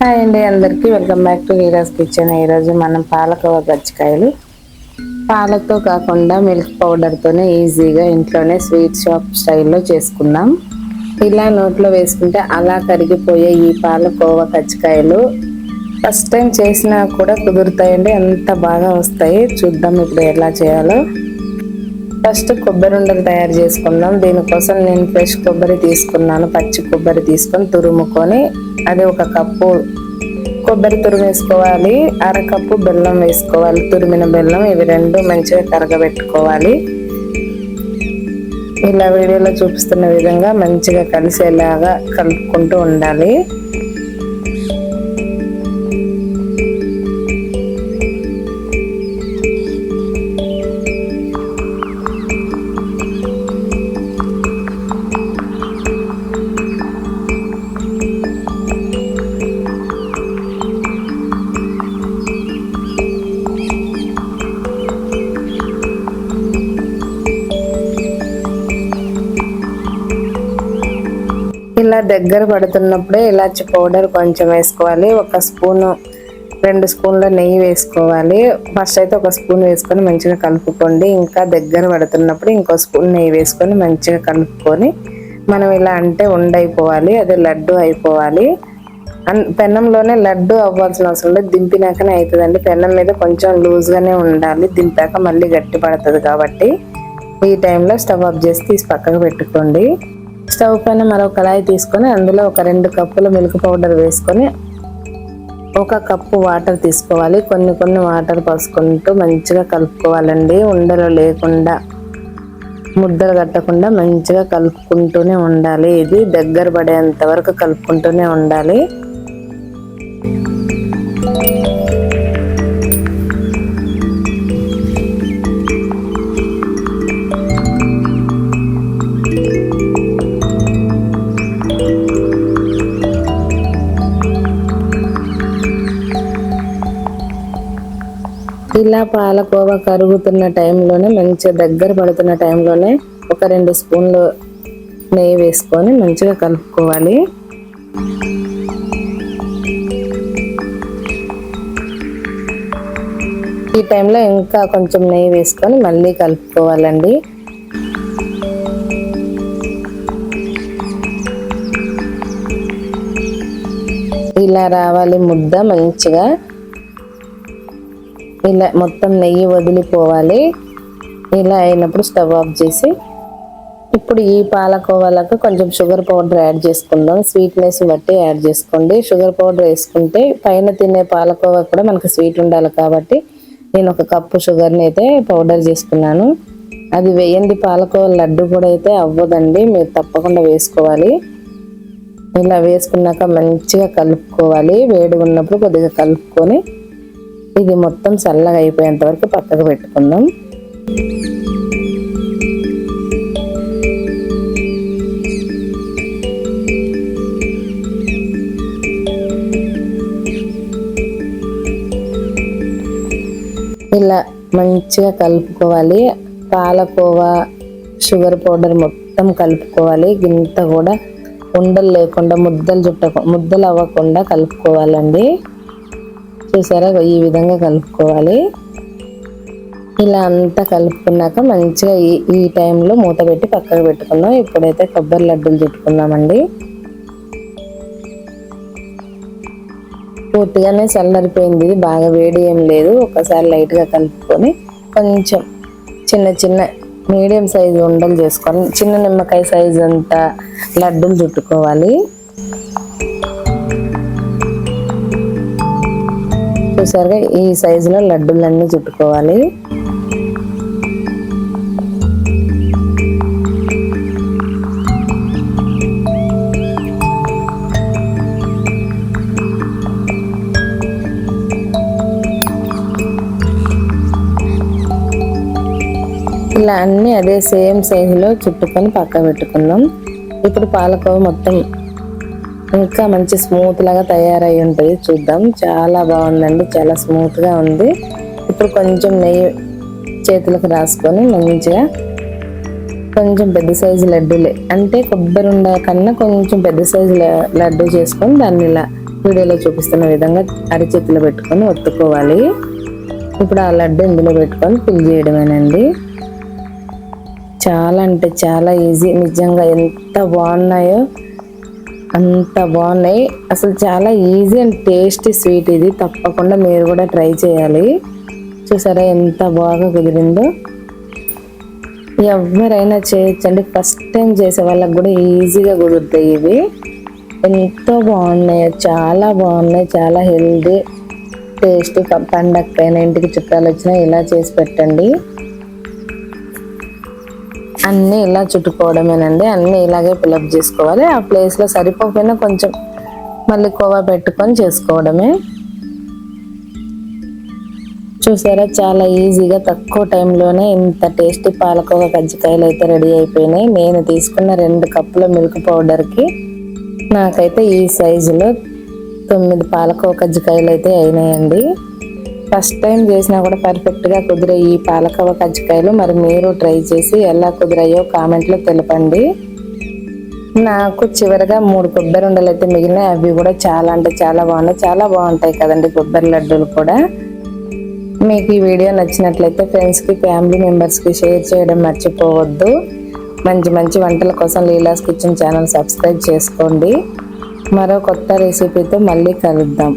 Hi అండి, అందరికీ welcome back to వీరాస్ kitchen. ఈరోజు మనం పాలకోవా కజ్జికాయలు పాలతో కాకుండా మిల్క్ పౌడర్తోనే ఈజీగా ఇంట్లోనే స్వీట్ షాప్ స్టైల్లో చేసుకుందాం. ఇలా నోట్లో వేసుకుంటే అలా కరిగిపోయే ఈ పాలకోవా కజ్జికాయలు ఫస్ట్ టైం చేసినా కూడా కుదురుతాయండి, అంత బాగా వస్తాయి. చూద్దాం ఇప్పుడు ఎలా చేయాలో. ఫస్ట్ కొబ్బరి ఉండలు తయారు చేసుకుందాం. దీనికోసం నేను ఫ్రెష్ కొబ్బరి తీసుకున్నాను. పచ్చి కొబ్బరి తీసుకొని తురుముకొని అది ఒక కప్పు కొబ్బరి తురుము వేసుకోవాలి. అరకప్పు బెల్లం వేసుకోవాలి, తురిమిన బెల్లం. ఇవి రెండు మంచిగా కరగబెట్టుకోవాలి. ఇలా వీడియోలో చూపిస్తున్న విధంగా మంచిగా కలిసేలాగా కలుపుకుంటూ ఉండాలి. ఇలా దగ్గర పడుతున్నప్పుడే ఇలాచి పౌడర్ కొంచెం వేసుకోవాలి. ఒక స్పూను 2 స్పూన్ల నెయ్యి వేసుకోవాలి. ఫస్ట్ అయితే ఒక స్పూన్ వేసుకొని మంచిగా కలుపుకోండి. ఇంకా దగ్గర పడుతున్నప్పుడు ఇంకో స్పూన్ నెయ్యి వేసుకొని మంచిగా కలుపుకొని మనం ఇలా అంటే ఉండైపోవాలి, అది లడ్డు అయిపోవాలి. పెన్నంలోనే లడ్డు అవ్వాల్సిన అవసరం లేదు, దింపినాకనే అవుతుందండి. పెన్నం మీద కొంచెం లూజ్గానే ఉండాలి, దింపాక మళ్ళీ గట్టి పడుతుంది. కాబట్టి ఈ టైంలో స్టవ్ ఆఫ్ చేసి తీసి పక్కకు పెట్టుకోండి. స్టవ్ పైన మరో కళాయి తీసుకొని అందులో ఒక 2 కప్పుల మిల్క్ పౌడర్ వేసుకొని 1 కప్పు వాటర్ తీసుకోవాలి. కొన్ని వాటర్ పోసుకుంటూ మంచిగా కలుపుకోవాలండి. ఉండలు లేకుండా, ముద్దలు కట్టకుండా మంచిగా కలుపుకుంటూనే ఉండాలి. ఇది దగ్గర పడేంత వరకు కలుపుకుంటూనే ఉండాలి. ఇలా పాలకోవా కరుగుతున్న టైంలోనే, మంచిగా దగ్గర పడుతున్న టైంలోనే ఒక 2 స్పూన్లు నెయ్యి వేసుకొని మంచిగా కలుపుకోవాలి. ఈ టైంలో ఇంకా కొంచెం నెయ్యి వేసుకొని మళ్ళీ కలుపుకోవాలండి. ఇలా రావాలి ముద్ద మంచిగా. ఇలా మొత్తం నెయ్యి వదిలిపోవాలి. ఇలా అయినప్పుడు స్టవ్ ఆఫ్ చేసి ఇప్పుడు ఈ పాలకోవాలకు కొంచెం షుగర్ పౌడర్ యాడ్ చేసుకుందాం. స్వీట్నెస్ బట్టి యాడ్ చేసుకోండి. షుగర్ పౌడర్ వేసుకుంటే పైన తినే పాలకోవా కూడా మనకు స్వీట్ ఉండాలి. కాబట్టి నేను 1 కప్పు షుగర్ని అయితే పౌడర్ చేసుకున్నాను. అది వేయండి పాలకోవా లడ్డు కూడా అయితే అవ్వదండి, మీరు తప్పకుండా వేసుకోవాలి. ఇలా వేసుకున్నాక మంచిగా కలుపుకోవాలి. వేడిగా ఉన్నప్పుడు కొద్దిగా కలుపుకొని ఇది మొత్తం చల్లగా అయిపోయేంత వరకు పక్కకు పెట్టుకుందాం. ఇలా మంచిగా కలుపుకోవాలి. పాలకోవా షుగర్ పౌడర్ మొత్తం కలుపుకోవాలి. గింత కూడా ఉండలు లేకుండా, ముద్దలు అవ్వకుండా కలుపుకోవాలండి. చూసారా, ఈ విధంగా కలుపుకోవాలి. ఇలా అంతా కలుపుకున్నాక మంచిగా ఈ టైంలో మూత పెట్టి పక్కకు పెట్టుకుందాం. ఇప్పుడైతే కొబ్బరి లడ్డూలు చుట్టుకుందామండి. పూర్తిగానే చల్లరిపోయింది, బాగా వేడి ఏం లేదు. ఒకసారి లైట్గా కలుపుకొని కొంచెం చిన్న మీడియం సైజు ఉండలు చేసుకొని చిన్న నిమ్మకాయ సైజు అంతా లడ్డూలు చుట్టుకోవాలి. చూసారుగా, ఈ సైజులో లడ్డూలన్నీ చుట్టుకోవాలి. ఇలా అన్నీ అదే సేమ్ సైజులో చుట్టుకొని పక్క పెట్టుకుందాం. ఇప్పుడు పాలకోవా మొత్తం ఇంకా మంచి స్మూత్ లాగా తయారై ఉంటుంది. చూద్దాం, చాలా బాగుందండి, చాలా స్మూత్ గా ఉంది. ఇప్పుడు కొంచెం నెయ్యి చేతులకు రాసుకొని మంచిగా కొంచెం పెద్ద సైజు లడ్డూలే, అంటే కొబ్బరి ఉండ కన్నా కొంచెం పెద్ద సైజు లడ్డు చేసుకొని దాన్ని ఇలా వీడియోలో చూపిస్తున్న విధంగా అరచేతిలో పెట్టుకొని ఒత్తుకోవాలి. ఇప్పుడు ఆ లడ్డు ఇందులో పెట్టుకొని ఫిల్ చేయడమేనండి. చాలా అంటే చాలా ఈజీ. నిజంగా ఎంత బాగున్నాయో అంత బాగున్నాయి. అసలు చాలా ఈజీ అండ్ టేస్టీ స్వీట్ ఇది. తప్పకుండా మీరు కూడా ట్రై చేయాలి. చూసారా ఎంత బాగా కుదిరిందో. ఎవరైనా చేయొచ్చండి. ఫస్ట్ టైం చేసే వాళ్ళకి కూడా ఈజీగా కుదురుతాయి ఇవి. ఎంతో బాగున్నాయి, చాలా బాగున్నాయి, చాలా హెల్దీ టేస్టీ. పండగకైనా ఇంటికి చుట్టాలు వచ్చినా ఇలా చేసి పెట్టండి. అన్నీ ఇలా చుట్టుకోవడమేనండి. అన్నీ ఇలాగే ఫిలప్ చేసుకోవాలి. ఆ ప్లేస్లో సరిపోకపోయినా కొంచెం మళ్ళీ కోవా పెట్టుకొని చేసుకోవడమే. చూసారా చాలా ఈజీగా తక్కువ టైంలోనే ఇంత టేస్టీ పాలకోవా కజ్జికాయలు అయితే రెడీ అయిపోయినాయి. నేను తీసుకున్న 2 కప్పుల మిల్క్ పౌడర్కి నాకైతే ఈ సైజులో 9 పాలకోవా కజ్జికాయలు అయితే అయినాయండి. ఫస్ట్ టైం చేసినా కూడా పర్ఫెక్ట్గా కుదిరే ఈ పాలకోవా కజ్జికాయలు మరి మీరు ట్రై చేసి ఎలా కుదిరాయో కామెంట్లో తెలపండి. నాకు చివరిగా 3 కొబ్బరి ఉండలు అయితే మిగిలినాయి. అవి కూడా చాలా అంటే చాలా బాగున్నాయి. చాలా బాగుంటాయి కదండి కొబ్బరి లడ్డూలు కూడా. మీకు ఈ వీడియో నచ్చినట్లయితే ఫ్రెండ్స్కి, ఫ్యామిలీ మెంబర్స్కి షేర్ చేయడం మర్చిపోవద్దు. మంచి మంచి వంటల కోసం లీలాస్ కిచెన్ ఛానల్ సబ్స్క్రైబ్ చేసుకోండి. మరో కొత్త రెసిపీతో మళ్ళీ కలుద్దాం.